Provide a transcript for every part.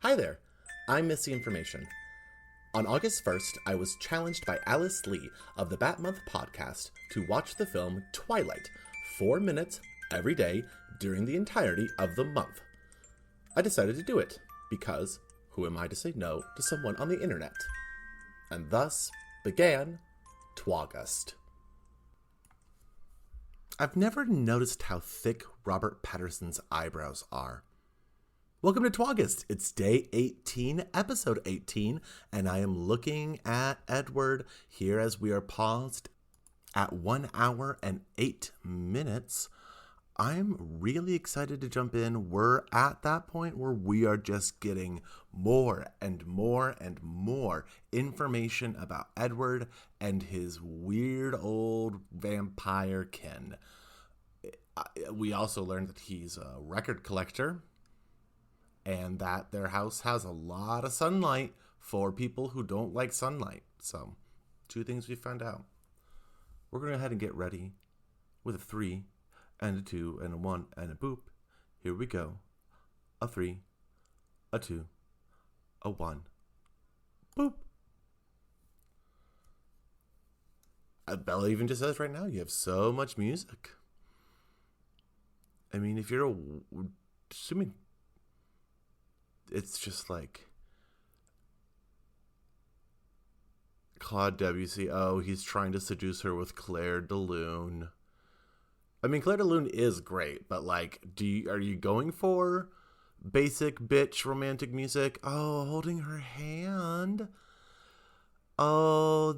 Hi there, I'm Missy Information. On August 1st, I was challenged by Alice Lee of the Bat Month podcast to watch the film Twilight, 4 minutes every day during the entirety of the month. I decided to do it, because who am I to say no to someone on the internet? And thus began Twaugust. I've never noticed how thick Robert Patterson's eyebrows are. Welcome to Twaugust. It's day 18, episode 18, and I am looking at Edward here as we are paused at 1 hour and 8 minutes. I'm really excited to jump in. We're at that point where we are just getting more and more and more information about Edward and his weird old vampire kin. We also learned that he's a record collector and that their house has a lot of sunlight for people who don't like sunlight. So, 2 things we found out. We're going to go ahead and get ready with a 3 and a 2 and a 1 and a boop. Here we go. A 3, a 2, a 1. Boop. Bella even just says right now, you have so much music. I mean, if you're assuming it's just like Claude Debussy. Oh, he's trying to seduce her with Claire de Lune. I mean, Claire de Lune is great, but like, are you going for basic bitch romantic music? Oh, holding her hand. Oh,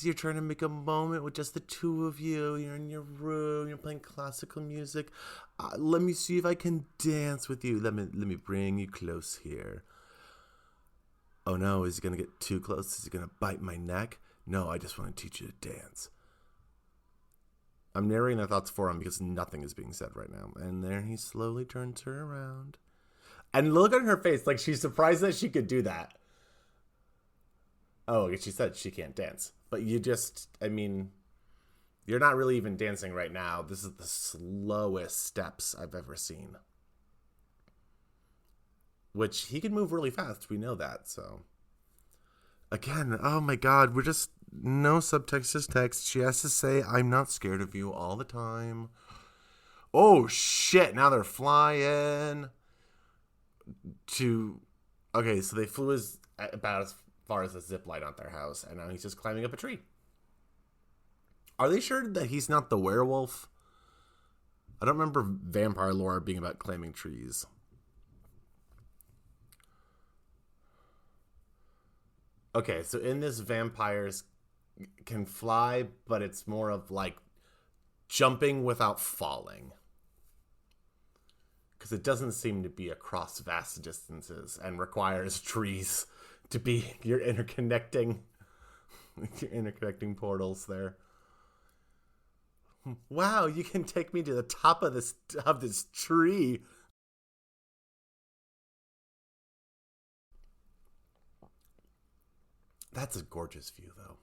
you're trying to make a moment with just the two of you. You're in your room. You're playing classical music. Let me see if I can dance with you. Let me bring you close here. Oh no, is he going to get too close? Is he going to bite my neck? No, I just want to teach you to dance. I'm narrating their thoughts for him because nothing is being said right now. And there he slowly turns her around. And look at her face. Like, she's surprised that she could do that. Oh, she said she can't dance. But you're not really even dancing right now. This is the slowest steps I've ever seen. Which, he can move really fast. We know that, so. Again, oh my god, we're just, no subtext, just text. She has to say, I'm not scared of you all the time. Oh, shit, now they're flying. Okay, so they flew about as far as a zip line out their house, and now he's just climbing up a tree. Are they sure that he's not the werewolf? I don't remember vampire lore being about climbing trees. Okay, so in this, vampires can fly, but it's more of like jumping without falling. Because it doesn't seem to be across vast distances and requires trees to be your interconnecting portals there. Wow, you can take me to the top of this tree. That's a gorgeous view, though.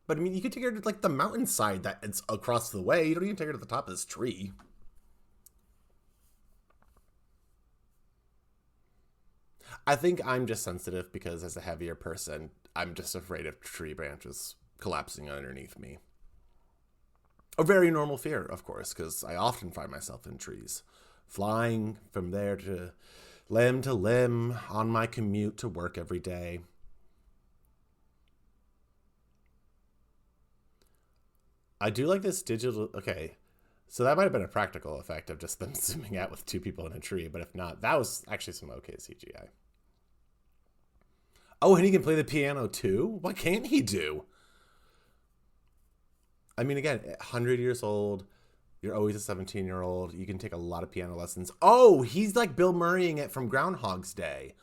But I mean, you could take her to like the mountainside that it's across the way. You don't even take her to the top of this tree. I think I'm just sensitive because as a heavier person, I'm just afraid of tree branches collapsing underneath me. A very normal fear, of course, because I often find myself in trees, flying from there to limb on my commute to work every day. I do like this digital. Okay, so that might have been a practical effect of just them zooming out with 2 people in a tree, but if not, that was actually some okay CGI. Oh, and he can play the piano too? What can't he do? I mean, again, 100 years old, you're always a 17-year-old. You can take a lot of piano lessons. Oh, he's like Bill Murraying it from Groundhog's Day.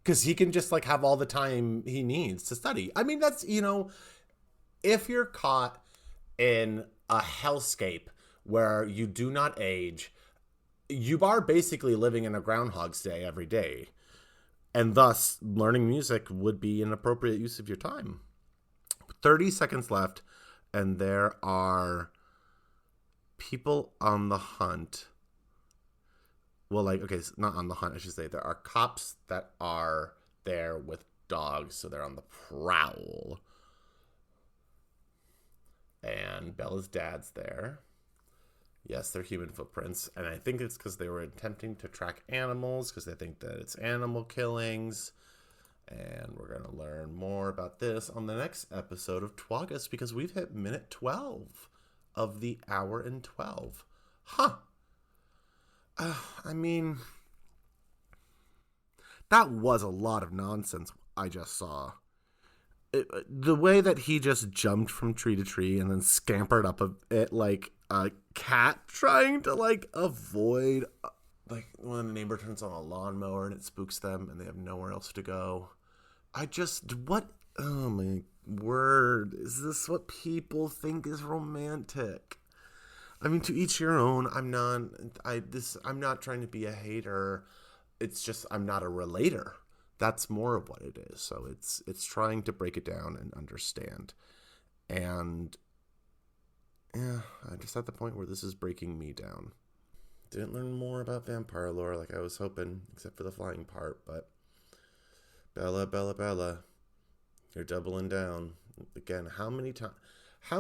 Because he can just like have all the time he needs to study. I mean, that's, if you're caught in a hellscape where you do not age, you are basically living in a Groundhog's Day every day. And thus, learning music would be an appropriate use of your time. 30 seconds left, and there are people on the hunt. well, like, okay, not on the hunt, I should say. There are cops that are there with dogs, so they're on the prowl. And Bella's dad's there. Yes, they're human footprints, and I think it's because they were attempting to track animals because they think that it's animal killings. And we're going to learn more about this on the next episode of Twaugust because we've hit minute 12 of the hour and 12. Huh. I mean, that was a lot of nonsense I just saw. The way that he just jumped from tree to tree and then scampered up it like a cat trying to like avoid like when the neighbor turns on a lawnmower and it spooks them and they have nowhere else to go. Oh my word, is this what people think is romantic? I mean, to each your own. I'm not trying to be a hater. It's just I'm not a relater. That's more of what it is. So it's trying to break it down and understand. And yeah, I'm just at the point where this is breaking me down. Didn't learn more about vampire lore like I was hoping, except for the flying part, but Bella, you're doubling down. Again, how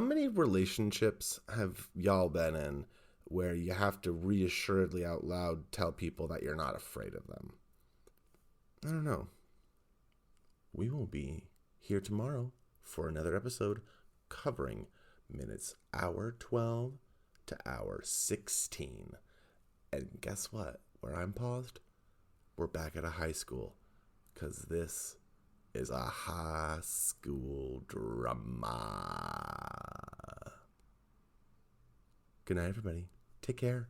many relationships have y'all been in where you have to reassuredly out loud tell people that you're not afraid of them? I don't know. We will be here tomorrow for another episode covering minutes hour 12 to hour 16. And guess what? Where I'm paused, we're back at a high school. Because this is a high school drama. Good night, everybody. Take care.